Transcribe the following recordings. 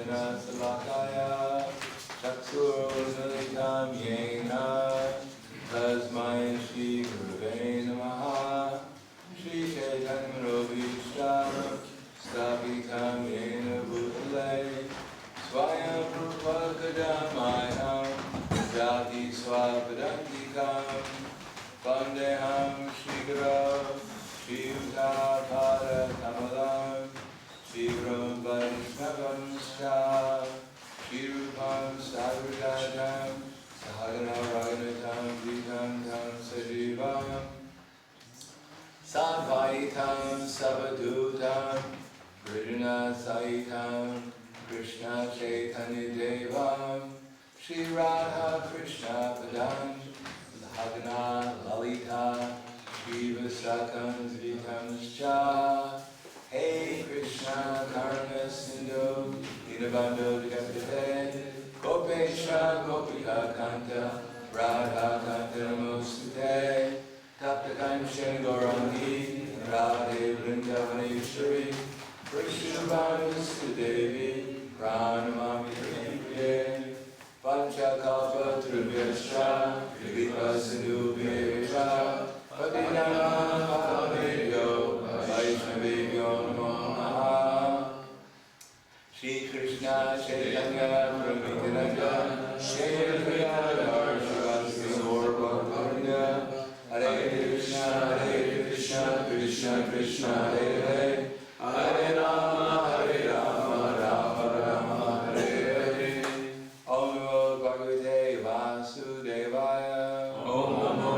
Jana Salakaya Chaksurunalitam Yena Tasmai Shri Gurave Namaha Shri Chaitanya Rovishtam Stapitam Yena Bhutale Swayam Prabhakadamayam Jati Swapadantikam Vandeham Shri Guru Shri Yuta Pada Kamalam Shri Guru Vaishnavam Shah Shri Rupam Sagradatam Sahagana Raganatam Vitam Tam Sajivam Sadvaitam Savadutam Krishna Saitam Krishna Chaitanya Devam Shri Radha Krishna Padam Sahagana Lalita Shri Vasakam Vitam Shah Hey Krishna Karna Sindhu Dinabandhu Jagate Gopesha Gopika Kanta Radha Kanta Namostate Tapta Kanchan Gaurangi Radhe Vrindavaneshwari Vrishabhanusta Devi Pranamami Priye Panchakalpa Trubhyascha Vivipa Sindhubhyascha Padinam Pahamedyo Vaishnavebhyo Namo Namaha Shri Krishna Chaitanya Prabhu Nityananda Shri Advaita Shivasya Gaura Hare Krishna, Krishna Krishna, Hare Hare, Hare Rama, Rama Rama, Hare Hare. Om Namo Bhagavate Vasudevaya. Om Namo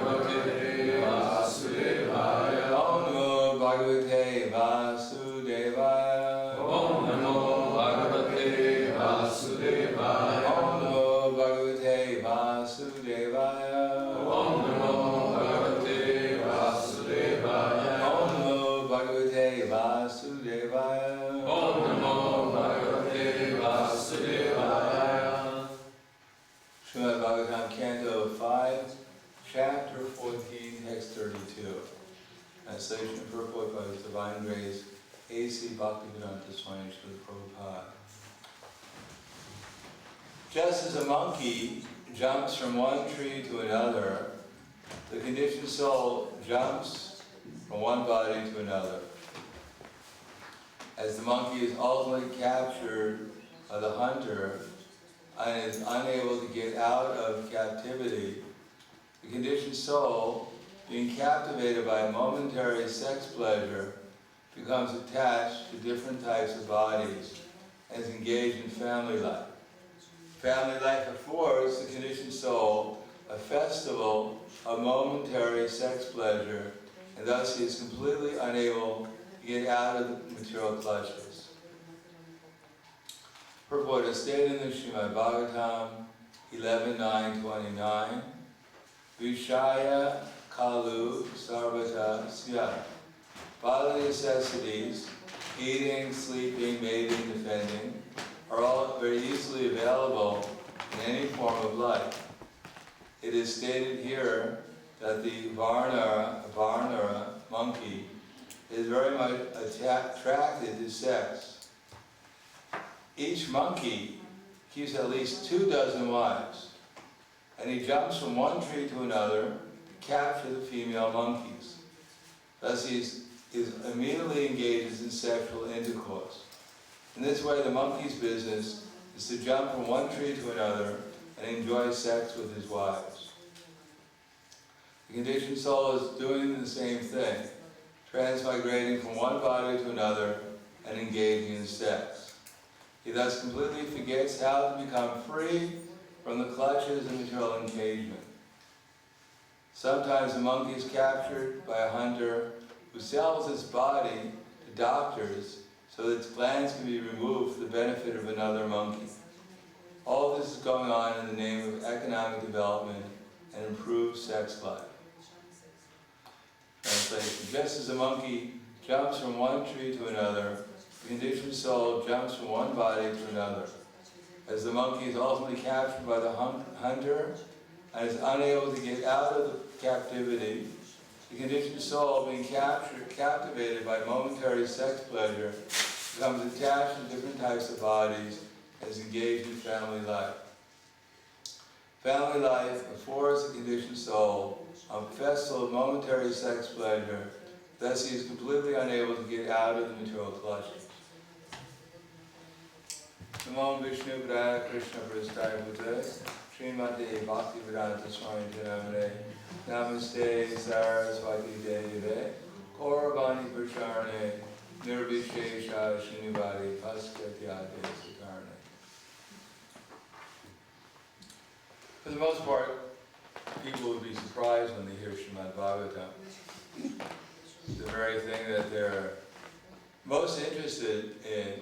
Bhagavate Vasudevaya. Om Namo Bhagavate Vasudevaya. Om Namo Bhagavate Vasudevaya. Om Namo Bhagavate Vasudevaya. Om Namo Bhagavate Vasudevaya. Om Namo Bhagavate Vasudevaya. Om Namo Bhagavate Vasudevaya. Srimad Bhagavatam, Canto 5, Chapter 14, Text 32. Translation and purport by His Divine Grace, A.C. Bhaktivedanta Swami Srila Prabhupada. Just as a monkey jumps from one tree to another, the conditioned soul jumps from one body to another. As the monkey is ultimately captured by the hunter and is unable to get out of captivity, the conditioned soul, being captivated by momentary sex pleasure, becomes attached to different types of bodies and is engaged in family life. Family life affords the conditioned soul a festival of momentary sex pleasure, and thus he is completely unable to get out of the material clutches. Purport is stated in the Srimad Bhagavatam 11.9.29, Vishaya Kalu Sarvata Syat. Bodily necessities, eating, sleeping, mating, defending, are all very easily available in any form of life. It is stated here that the Varnara monkey is very much attracted to sex. Each monkey keeps at least 24 wives, and he jumps from one tree to another to capture the female monkeys. Thus he immediately engages in sexual intercourse. In this way, the monkey's business is to jump from one tree to another and enjoy sex with his wives. The conditioned soul is doing the same thing, transmigrating from one body to another and engaging in sex. He thus completely forgets how to become free from the clutches of material engagement. Sometimes the monkey is captured by a hunter who sells its body to doctors so that its glands can be removed for the benefit of another monkey. All this is going on in the name of economic development and improved sex life. Translation. Just as a monkey jumps from one tree to another, the conditioned soul jumps from one body to another. As the monkey is ultimately captured by the hunter and is unable to get out of the captivity, the conditioned soul, being captivated by momentary sex pleasure, becomes attached to different types of bodies, and is engaged in family life. Family life affords the conditioned soul a festival of momentary sex pleasure, thus he is completely unable to get out of the material clutches. Namo Vishnu Padaya Krishna Prasthaya Bhutale Srimad Bhagavatam Swami Namane Namaste Saraswati Deve Korabani Pracharane Nirvishesha Shinivadi Paskatyate Sakarne. For the most part, people would be surprised when they hear Srimad Bhagavatam. The very thing that they're most interested in,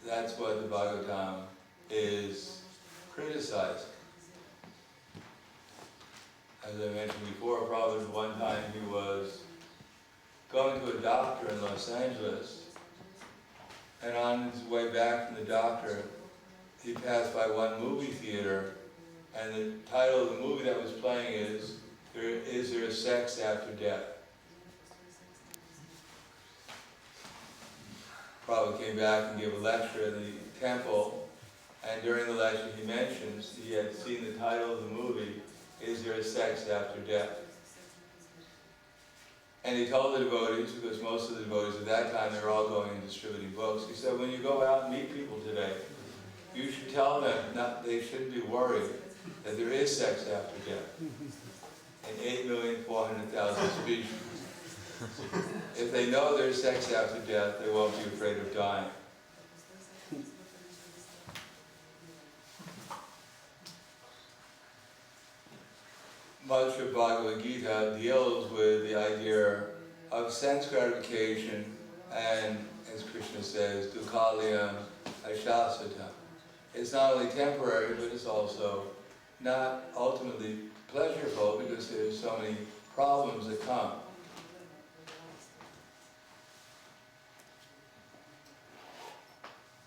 that's what the Bhagavatam is criticizing. As I mentioned before, probably one time he was going to a doctor in Los Angeles, and on his way back from the doctor, he passed by one movie theater, and the title of the movie that was playing is there sex after death? Probably came back and gave a lecture in the temple, and during the lecture he mentions he had seen the title of the movie, Is There Sex After Death? And he told the devotees, because most of the devotees at that time, they were all going and distributing books, he said, when you go out and meet people today, you should tell them they shouldn't be worried that there is sex after death in 8,400,000 species. If they know there's sex after death, they won't be afraid of dying. Much of Bhagavad Gita deals with the idea of sense gratification and, as Krishna says, dukhalayam ashasvatam. It's not only temporary, but it's also not ultimately pleasurable because there's so many problems that come.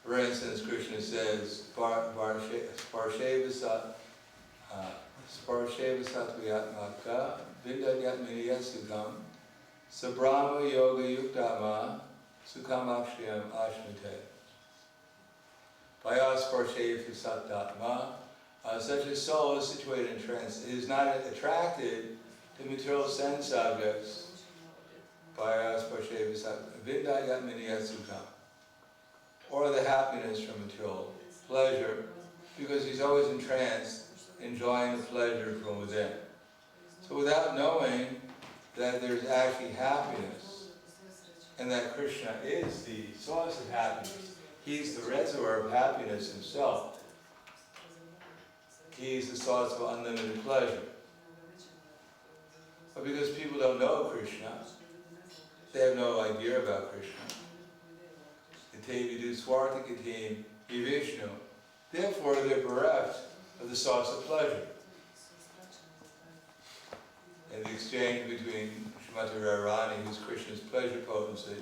For instance, Krishna says, Sparsheva satviyatmaka vindayatminiya sukham sabrahma yoga yuktama sukhamakshayam ashnate. Vaya sparsheva sattatma. Such a soul is situated in trance. It is not attracted to material sense objects. Vaya sparsheva vindayatminiya sukham. Or the happiness from material pleasure, because he's always in trance, enjoying the pleasure from within. So without knowing that there's actually happiness, and that Krishna is the source of happiness, he's the reservoir of happiness himself, he's the source of unlimited pleasure. But because people don't know Krishna, they have no idea about Krishna. Therefore, they're bereft of the source of pleasure. And the exchange between Srimati Radharani, who's Krishna's pleasure potency,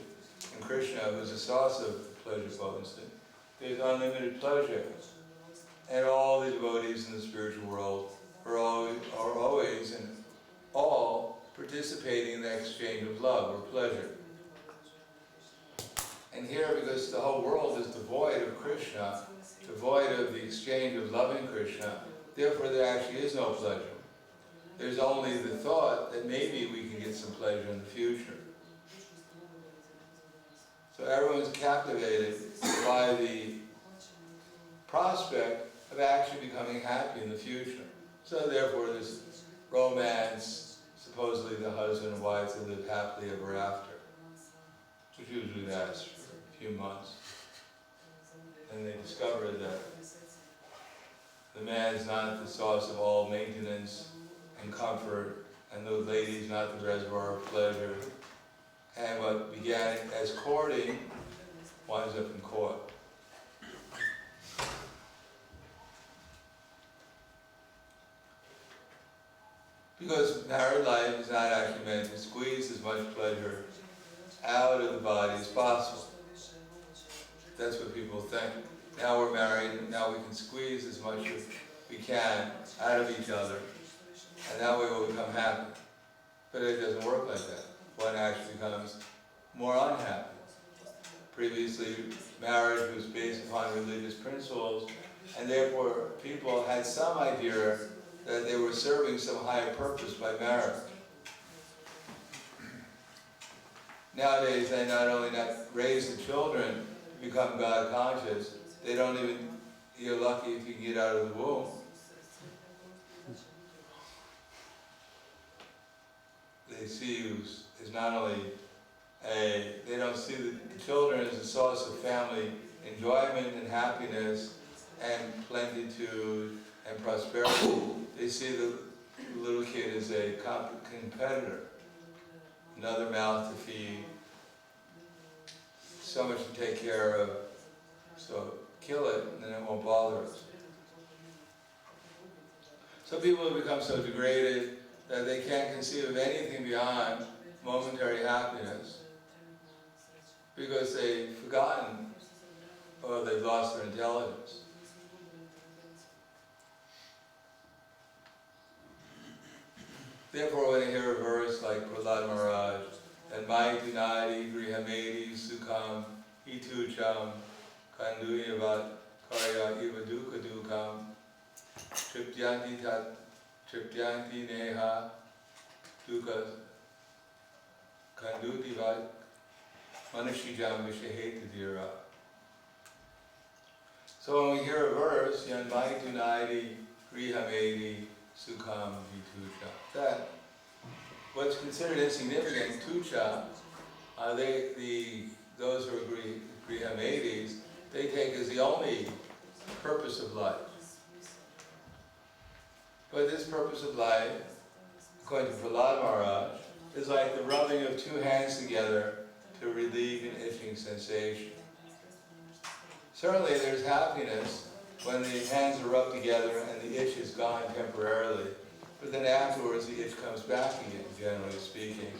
and Krishna, who's the source of pleasure potency, there's unlimited pleasure. And all the devotees in the spiritual world are always and all participating in the exchange of love or pleasure. And here, because the whole world is devoid of Krishna, devoid of the exchange of loving Krishna, therefore there actually is no pleasure. There's only the thought that maybe we can get some pleasure in the future. So everyone's captivated by the prospect of actually becoming happy in the future. So therefore there's romance, supposedly the husband and wife that live happily ever after, which usually lasts for a few months. And they discover that the man is not the source of all maintenance and comfort, and the lady is not the reservoir of pleasure. And what began as courting winds up in court. Because married life is not actually meant to squeeze as much pleasure out of the body as possible. That's what people think. Now we're married, now we can squeeze as much as we can out of each other, and that way we'll become happy. But it doesn't work like that. One actually becomes more unhappy. previously marriage was based upon religious principles, and therefore people had some idea that they were serving some higher purpose by marriage. Nowadays, they not only not raise the children to become God conscious, they don't even, you're lucky if you can get out of the womb. They see you as not only they don't see the children as a source of family enjoyment and happiness and plenitude and prosperity. They see the little kid as a competitor, another mouth to feed, so much to take care of, so kill it and then it won't bother us. So people have become so degraded that they can't conceive of anything beyond momentary happiness because they've forgotten or they've lost their intelligence. Therefore, when I hear a verse like Prahlad Maharaj, and Mai Tunadi Grihamedi Sukham Itucham Kanduyavat Karya Ivaduka Dukam Triptyanti Tat Triptyanti Neha Duka Kandudivat Manashijam Vishaheta. So when we hear a verse, Yan Mai Tunadi Grihamedi Sukham Vitucha, that what's considered insignificant, tucha, those who are Grihamedis, they take as the only purpose of life. But this purpose of life, according to Prahlad Maharaj, is like the rubbing of two hands together to relieve an itching sensation. Certainly there's happiness when the hands are rubbed together and the itch is gone temporarily, but then afterwards the itch comes back again, generally speaking,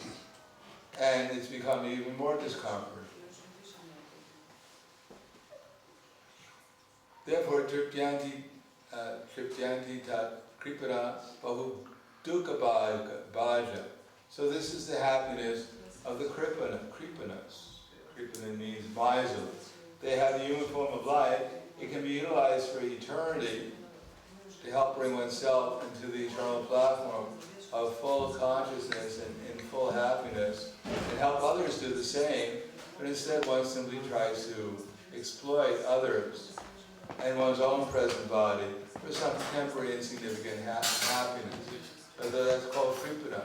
and it's become even more discomfort. Therefore, Triptyanti tat kripana bahu dukkha bhaja. So this is the happiness of the kripanas. Kripana means miserly. They have the human form of life. It can be utilized for eternity to help bring oneself into the eternal platform of full consciousness and full happiness, and help others do the same, but instead one simply tries to exploit others and one's own present body for some temporary insignificant happiness. So that's called kripana.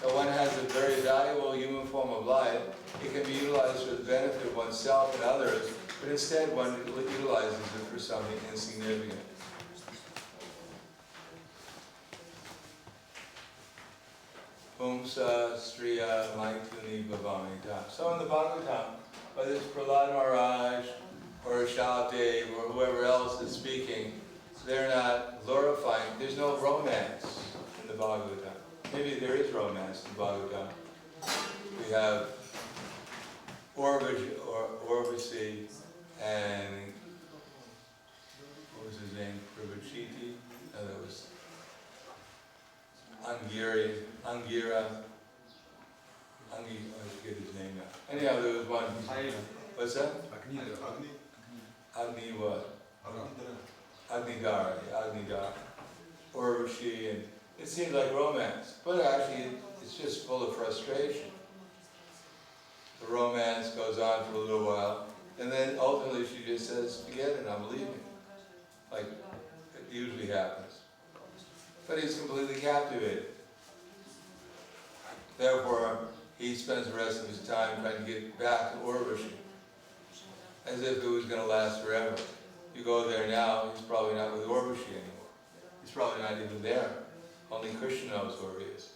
So one has a very valuable human form of life. It can be utilized for the benefit of oneself and others, but instead one utilizes it for something insignificant. Pumsa Striya Maituni Bhavamita. So in the Bhagavatam, whether it's Prahlad Maharaj or Shaldev or whoever else is speaking, they're not glorifying. There's no romance in the Bhagavatam. Maybe there is romance in the Bhagavatam. We have Urvashi and what was his name? Prabhachiti? No, that was Angira. I forget his name now. Anyhow, there was one. What's that? Agni what? Agnigar. Urvashi, and it seems like romance, but actually it's just full of frustration. The romance goes on for a little while, and then ultimately she just says, forget it, I'm leaving. Like it usually happens. But he's completely captivated. Therefore, he spends the rest of his time trying to get back to Urvashi, as if it was going to last forever. You go there now, he's probably not with Urvashi anymore. He's probably not even there. Only Krishna knows where he is.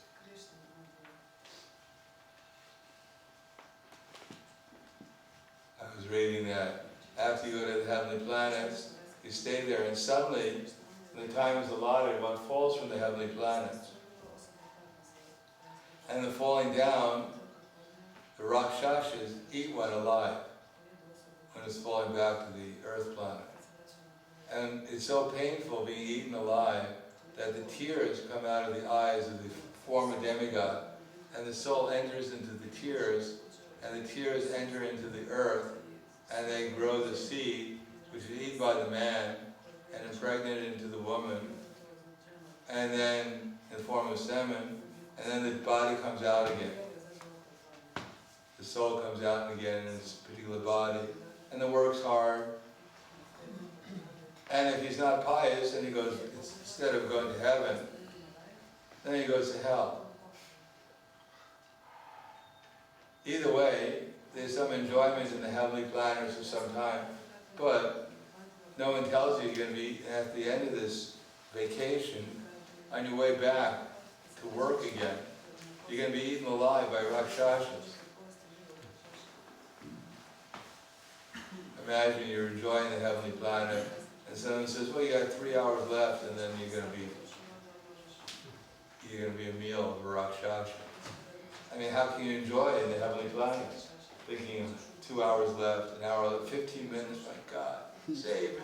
I was reading that after you go to the heavenly planets, you stay there, and suddenly, when the time is allotted, one falls from the heavenly planets. And the falling down, the Rakshasas eat one alive when it's falling back to the earth planet. And it's so painful being eaten alive that the tears come out of the eyes of the former demigod, and the soul enters into the tears, and the tears enter into the earth, and they grow the seed, which is eaten by the man, and impregnated into the woman, and then in the form of semen, and then the body comes out again. The soul comes out again in its particular body, and then works hard. And if he's not pious, then he goes, instead of going to heaven, then he goes to hell. Either way, there's some enjoyment in the heavenly planets for some time, but no one tells you you're going to be, at the end of this vacation, on your way back to work again, you're going to be eaten alive by Rakshasas. Imagine you're enjoying the heavenly planet, and someone says, well, you got 3 hours left, and then you're going to be a meal of a Rakshasa. I mean, how can you enjoy in the heavenly planets? Thinking of 2 hours left, an hour left, 15 minutes, my God, save it.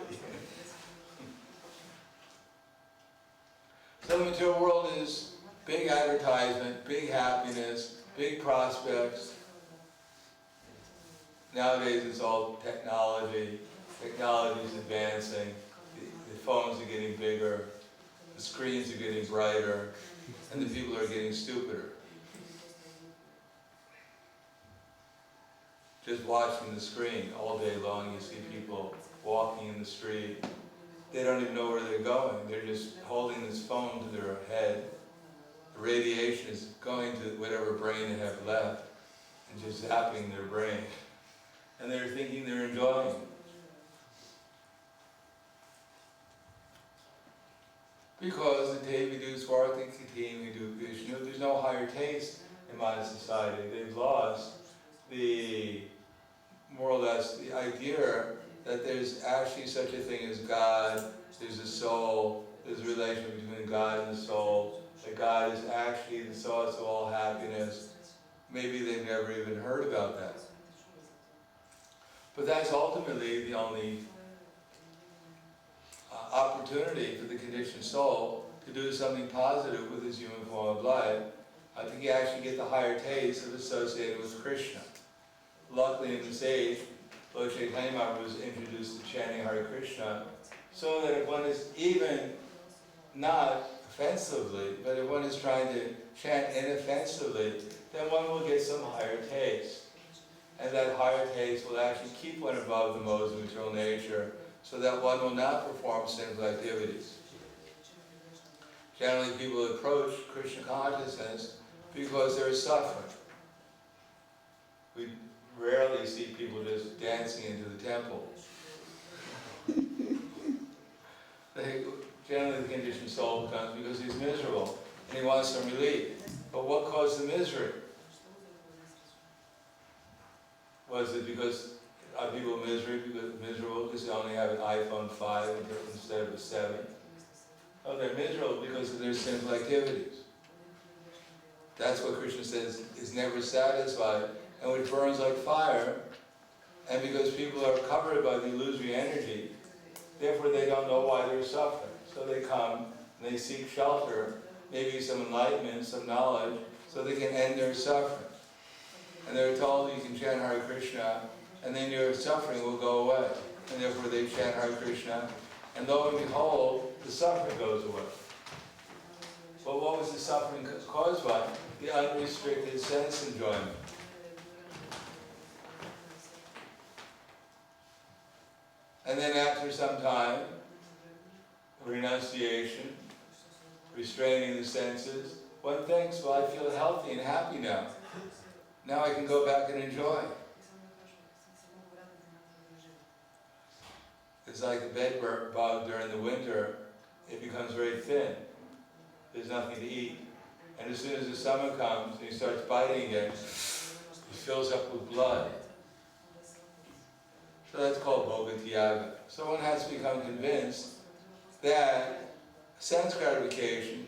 So the material world is big advertisement, big happiness, big prospects. Nowadays it's all technology. Technology is advancing. The phones are getting bigger. The screens are getting brighter. And the people are getting stupider. Just watching the screen all day long, you see people walking in the street. They don't even know where they're going. They're just holding this phone to their head. The radiation is going to whatever brain they have left and just zapping their brain. And they're thinking they're enjoying it. Because the Devi do Swarthi Katim, we do Vishnu, there's no higher taste in modern society. They've lost the, more or less, the idea that there's actually such a thing as God, there's a soul, there's a relation between God and the soul, that God is actually the source of all happiness. Maybe they've never even heard about that. But that's ultimately the only opportunity for the conditioned soul to do something positive with his human form of life. I think you actually get the higher taste of associating with Krishna. Luckily in this age, Lord Chaitanya Mahaprabhu was introduced to chanting Hare Krishna, so that if one is even not offensively, but if one is trying to chant inoffensively, then one will get some higher taste. And that higher taste will actually keep one above the modes of material nature, so that one will not perform sinful activities. Generally, people approach Krishna consciousness because there is suffering. We rarely see people just dancing into the temple. Generally, the conditioned soul comes because he's miserable and he wants some relief. But what caused the misery? Was it because are people miserable because they only have an iPhone 5 instead of a 7? Oh, they're miserable because of their sinful activities. That's what Krishna says is never satisfied and which burns like fire. And because people are covered by the illusory energy, therefore they don't know why they're suffering. So they come and they seek shelter, maybe some enlightenment, some knowledge, so they can end their suffering. And they're told you can chant Hare Krishna, and then your suffering will go away. And therefore they chant Hare Krishna, and lo and behold, the suffering goes away. But what was the suffering caused by? The unrestricted sense enjoyment. And then after some time, renunciation, restraining the senses, one thinks, well, I feel healthy and happy now. Now I can go back and enjoy. It's like a bed bug during the winter, it becomes very thin. There's nothing to eat. And as soon as the summer comes and he starts biting again, he fills up with blood. So that's called bhogatyaga. So one has to become convinced that sense gratification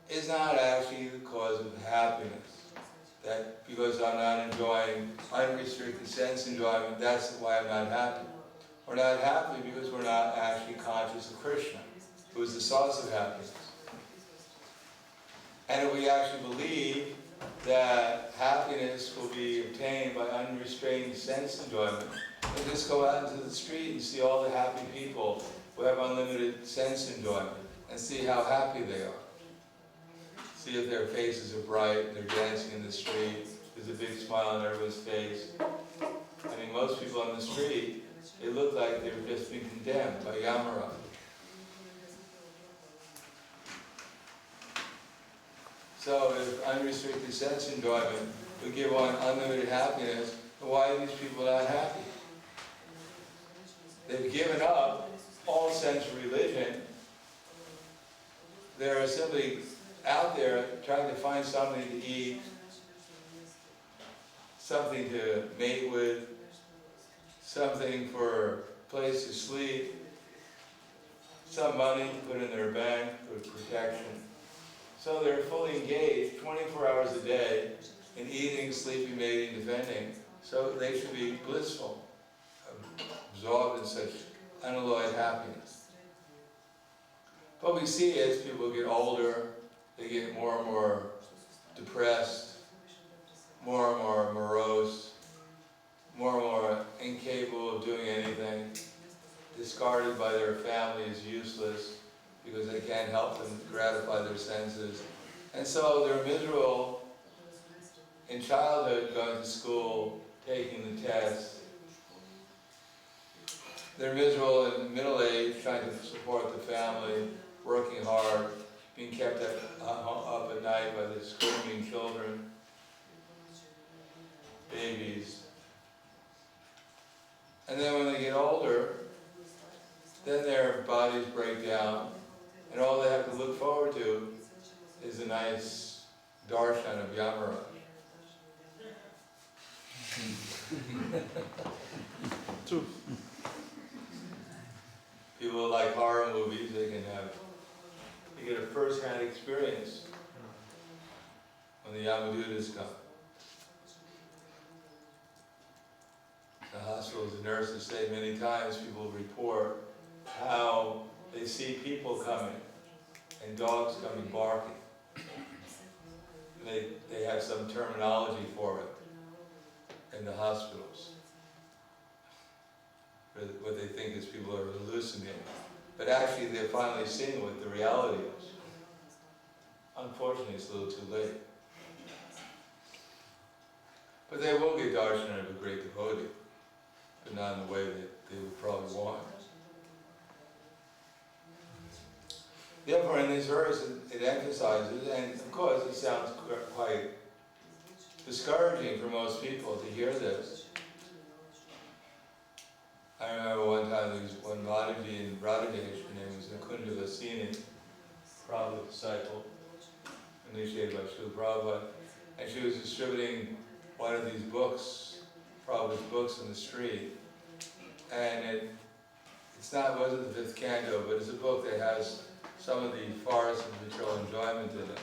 is not actually the cause of happiness. That because I'm not enjoying unrestricted sense enjoyment, that's why I'm not happy. We're not happy because we're not actually conscious of Krishna, who is the source of happiness. And if we actually believe that happiness will be obtained by unrestrained sense enjoyment, And just go out into the street and see all the happy people who have unlimited sense enjoyment, and see how happy they are. See if their faces are bright, they're dancing in the street, there's a big smile on everyone's face. I mean, most people on the street, they look like they've just been condemned by Yamara. So if unrestricted sense enjoyment would give one unlimited happiness, then why are these people not happy? They've given up all sense of religion. They're simply out there trying to find something to eat, something to mate with, something for a place to sleep, some money to put in their bank for protection. So they're fully engaged 24 hours a day in eating, sleeping, mating, defending. So they should be blissful, absorbed in such unalloyed happiness. But we see as people get older, they get more and more depressed, more and more morose, more and more incapable of doing anything, discarded by their family as useless because they can't help them gratify their senses. And so they're miserable in childhood, going to school, taking the test. They're miserable in middle age, trying to support the family, working hard, being kept up at night by the screaming children, babies. And then when they get older, then their bodies break down, and all they have to look forward to is a nice darshan of Yamara. True. People like horror movies, they get a first-hand experience when the Yamadutas come. The hospitals and nurses say many times, people report how they see people coming and dogs coming barking. And they have some terminology for it in the hospitals. What they think is people are hallucinating. But actually they're finally seeing what the reality is. Unfortunately, it's a little too late. But they will get darshan of a great devotee, but not in the way that they would probably want. Therefore, in this verse, it emphasizes, and of course it sounds quite discouraging for most people to hear this. I remember one time there was one Madhavi in Radhadesh, her name was Nakunda Vasini, Prabhupada disciple, initiated by Srila Prabhupada, and she was distributing one of these books, Prabhupada's books in the street, and wasn't the fifth canto, but it's a book that has some of the forest and material enjoyment in it,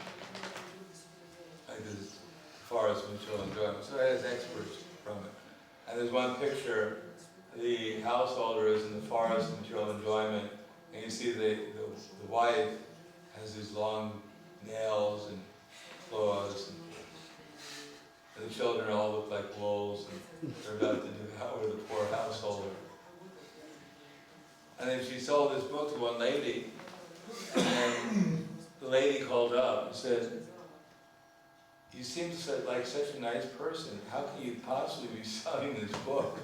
like this forest and material enjoyment, so it has experts from it. And there's one picture, the householder is in the forest and material enjoyment, and you see the wife has these long nails and claws, and the children all look like wolves, and they're about to devour the poor householder. And then she sold this book to one lady, and the lady called up and said, "You seem like such a nice person. How can you possibly be selling this book?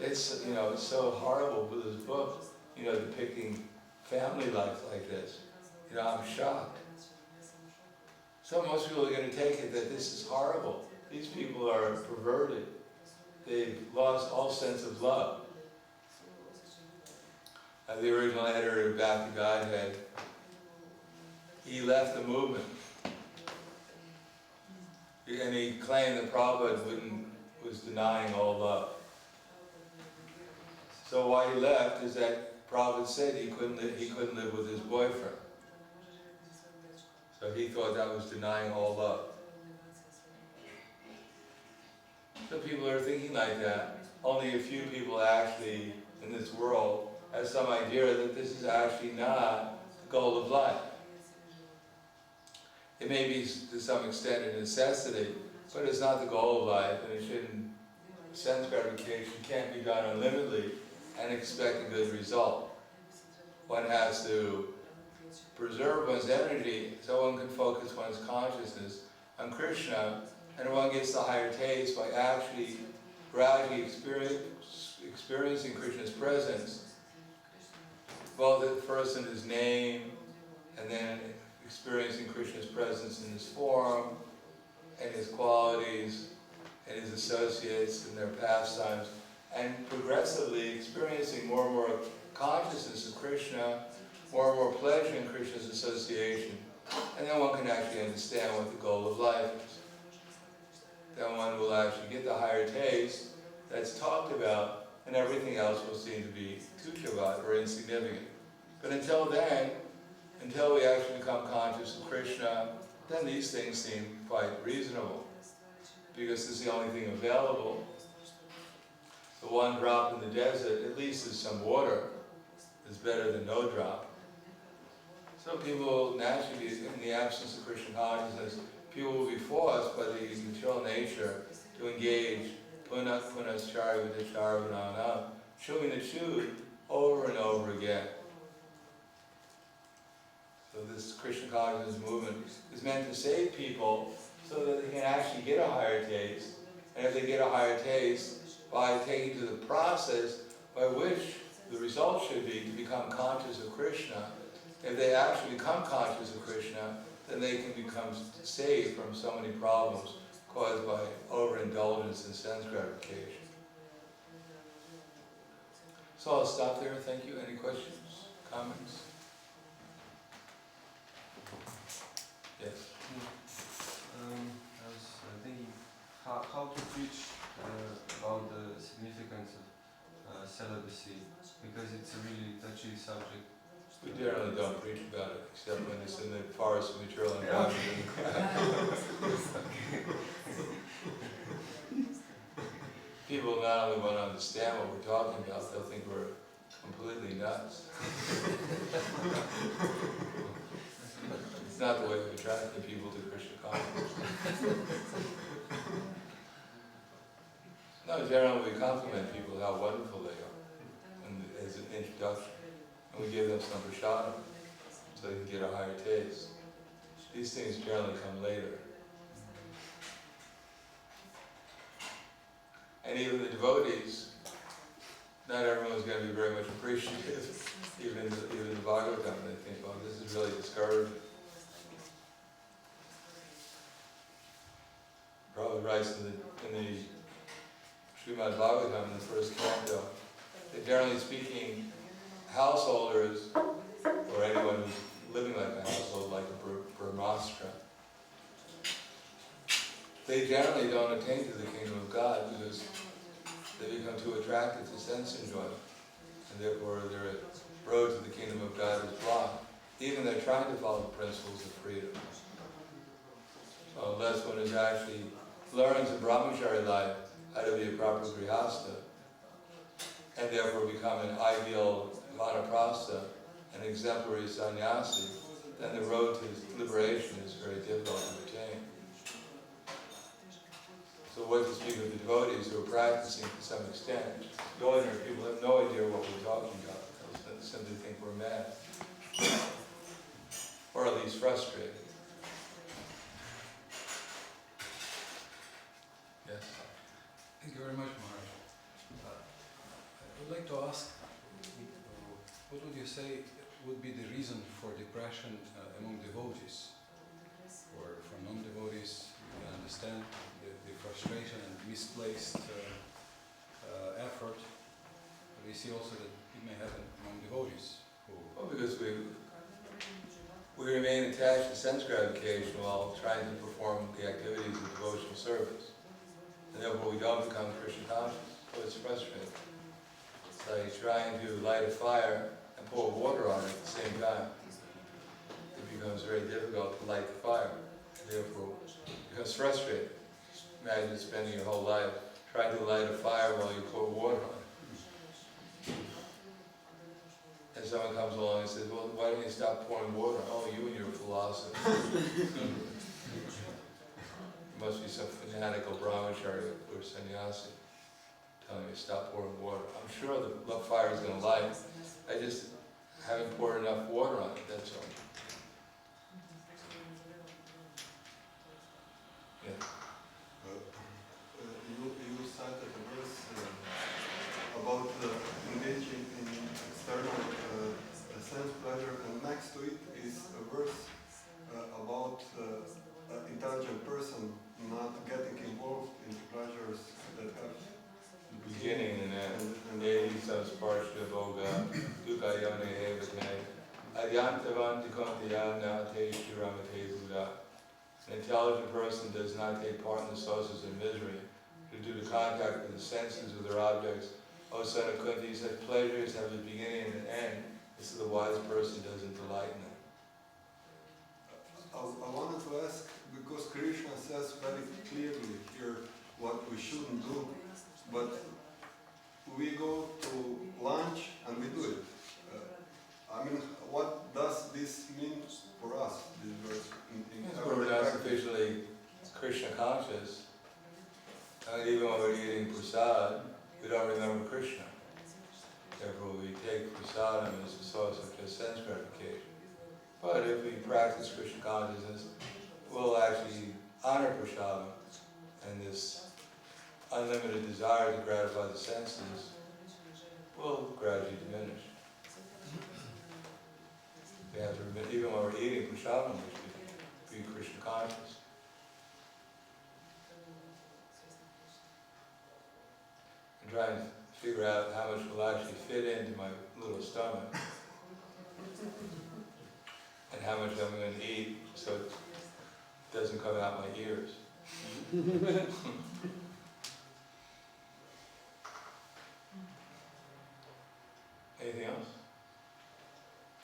It's, it's so horrible with this book, depicting family life like this. I'm shocked." So most people are going to take it that this is horrible. These people are perverted. They've lost all sense of love. The original editor of Back to Godhead, he left the movement. And he claimed that Prabhupada was denying all love. So why he left is that Prabhupada said he couldn't live with his boyfriend. So he thought that was denying all love. So people are thinking like that. Only a few people actually in this world have some idea that this is actually not the goal of life. It may be to some extent a necessity, but it's not the goal of life, and it shouldn't sense gratification can't be done unlimitedly and expect a good result. One has to preserve one's energy so one can focus one's consciousness on Krishna, and one gets the higher taste by actually gradually experiencing Krishna's presence, both at first in his name, and then experiencing Krishna's presence in his form, and his qualities, and his associates and their pastimes, and progressively experiencing more and more consciousness of Krishna, more and more pleasure in Krishna's association, and then one can actually understand what the goal of life is. Then one will actually get the higher taste that's talked about, and everything else will seem to be tuchavat, or insignificant. But until then, until we actually become conscious of Krishna, then these things seem quite reasonable, because it's the only thing available. The one drop in the desert, at least is some water, is better than no drop. So people naturally, in the absence of Krishna consciousness, people will be forced by the material nature to engage punaschari vidacharvananam, chewing the chewed over and over again. So this Krishna consciousness movement is meant to save people so that they can actually get a higher taste. And if they get a higher taste, by taking to the process by which the result should be to become conscious of Krishna, if they actually become conscious of Krishna, then they can become saved from so many problems caused by overindulgence in sense gratification. So I'll stop there. Thank you. Any questions? Comments? Yes? I was thinking how to preach about the significance of celibacy, because it's a really touchy subject. We generally don't preach about it, except when it's in the forest of material environment. People not only won't understand what we're talking about, they'll think we're completely nuts. It's not the way of attracting people to Krishna consciousness. No, generally we compliment people how wonderful they are, and as an introduction. And we give them some prasadam, so they can get a higher taste. These things generally come later. And even the devotees, not everyone's going to be very much appreciative. Even the Bhagavatam, they think, oh, this is really discouraging. Prabhupada writes in the Srimad Bhagavatam, in the first canto, that generally speaking, householders, or anyone who's living like a household, like a brahmastra, they generally don't attain to the kingdom of God because they become too attracted to sense enjoyment, and therefore their road to the kingdom of God is blocked, even they're trying to follow the principles of freedom. So unless one is actually learning the brahmachari life, how to be a proper grihastha, and therefore become an ideal vanaprastha, an exemplary sannyasi, then the road to liberation is very difficult to attain. So what to speak of the devotees who are practicing to some extent, the ordinary people have no idea what we're talking about. They simply think we're mad, or at least frustrated. Yes? Thank you very much, Maharaj. I would like to ask, what would you say would be the reason for depression among devotees? Or for non-devotees, you can understand the frustration and misplaced effort. But we see also that it may happen among devotees. Well, because we remain attached to sense gratification while trying to perform the activities of devotional service. And therefore we don't become Krishna conscious, so it's frustrating. It's like trying to light a fire and pour water on it at the same time. It becomes very difficult to light the fire, and therefore it becomes frustrating. Imagine spending your whole life trying to light a fire while you pour water on it. And someone comes along and says, well, why don't you stop pouring water? Oh, you and your philosophy. Must be some fanatical brahmachari or sannyasi. telling me to stop pouring water. I'm sure the fire is going to light. I just haven't poured enough water on it, that's all. Yeah. You cited a verse about engaging in external sense pleasure, and next to it is a verse about an intelligent person not getting involved in pleasures that have Beginning and end. Dehi samsparsha bhoga dukayane evatne adyantavanti kontayana te shiramate buddha. An intelligent person does not take part in the sources of misery due to contact with the senses of their objects. O son of Kunti, such pleasures have a beginning and an end. This is the wise person doesn't delight in them. I wanted to ask, because Krishna says very clearly here what we shouldn't do, but we go to lunch and we do it. I mean, what does this mean for us? This verse We're not sufficiently Krishna conscious. And even when we're eating prasad, we don't remember Krishna. Therefore, we take prasadam as a source of just sense gratification. But if we practice Krishna consciousness, we'll actually honor prasadam, and this unlimited desire to gratify the senses will gradually diminish. We have to remember, even when we're eating prasadam, we should be Krishna conscious. I'm trying to figure out how much will actually fit into my little stomach and how much I'm going to eat so it doesn't come out my ears. Anything else?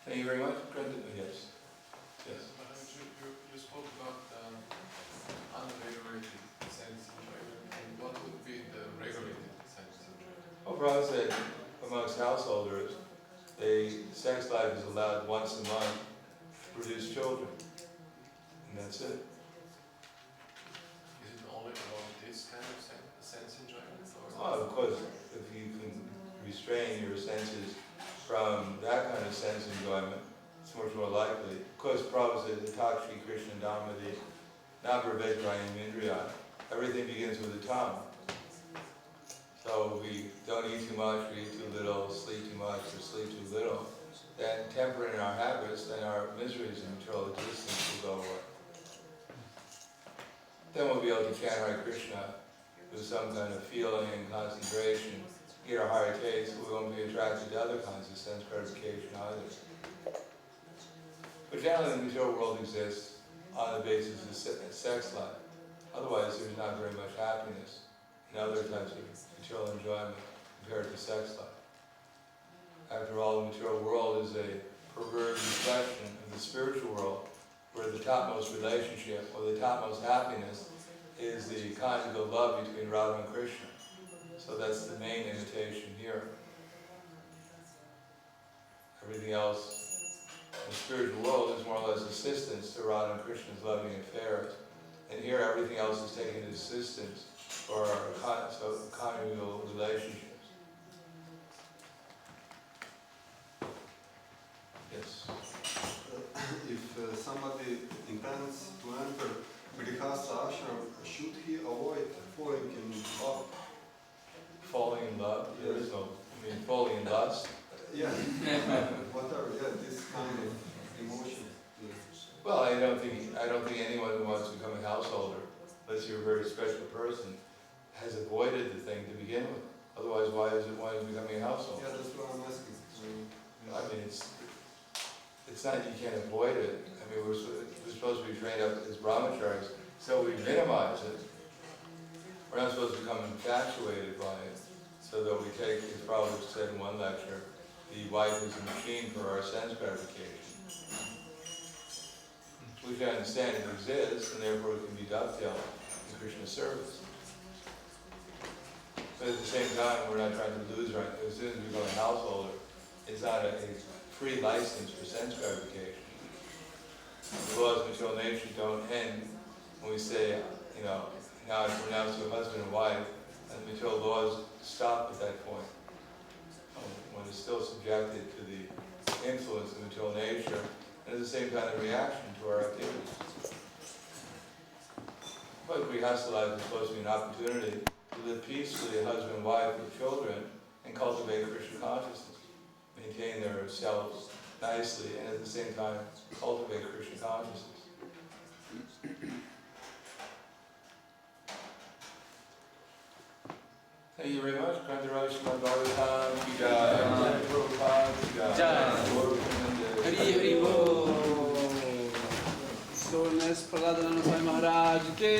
Thank you very much. Yes. Yes. You spoke about unregulated sense enjoyment, and what would be the regulated sense enjoyment? Well, Prabhupada said amongst householders, sex life is allowed once a month to produce children, and that's it. Is it only about this kind of sense enjoyment? Or Well, of course, if you can restrain your senses from that kind of sense enjoyment, it's much more likely. Of course, Prabhupada said, the Takshi Krishna Dhamadi, Nabravedrayam Indriya. Everything begins with the tongue. So if we don't eat too much, we eat too little, sleep too much, or sleep too little, then tempering our habits, then our miseries and material existence will go away. Then we'll be able to chant Hare Krishna with some kind of feeling and concentration, get a higher taste, we won't be attracted to other kinds of sense gratification either. But generally the material world exists on the basis of sex life. Otherwise there's not very much happiness in other types of material enjoyment compared to sex life. After all, the material world is a perverted reflection of the spiritual world, where the topmost relationship, or the topmost happiness, is the conjugal love between Radha and Krishna. So that's the main imitation here. Everything else in the spiritual world is more or less assistance to Radha and Krishna's loving affairs. And here everything else is taking assistance for our conjugal relationships. Yes? If somebody intends to enter Grihastha ashram, should he avoid falling in love? Falling in love? There is no, falling in lust? Yeah, whatever, this kind of emotion. Well, I don't think anyone who wants to become a householder, unless you're a very special person, has avoided the thing to begin with. Otherwise, why is becoming a householder? Yeah, that's what I'm asking. I mean, it's not you can't avoid it. I mean, we're supposed to be trained up as brahmacharis, so we minimize it. We're not supposed to become infatuated by it, so that we take, as Prabhupada said in one lecture, the wife is a machine for our sense gratification. We should understand it exists, and therefore it can be dovetailed in Krishna's service. But at the same time, we're not trying to lose our, as soon as we become a householder, it's not a free license for sense gratification. The laws of material nature don't end when we say, now I pronounce you husband and wife, and material laws stop at that point. One is still subjected to the influence of material nature, and at the same time the reaction to our activities. But Grihastha life is supposed to be an opportunity to live peacefully, husband, wife, with children, and cultivate Krishna consciousness. Maintain their selves nicely, and at the same time cultivate Krishna consciousness. Thank you very much. Kandaraj Srimad Bhagavatam ki jai. Prabhupada ki jai. Hari Hari Bol. Source Prahladananda Swami Maharaj ki.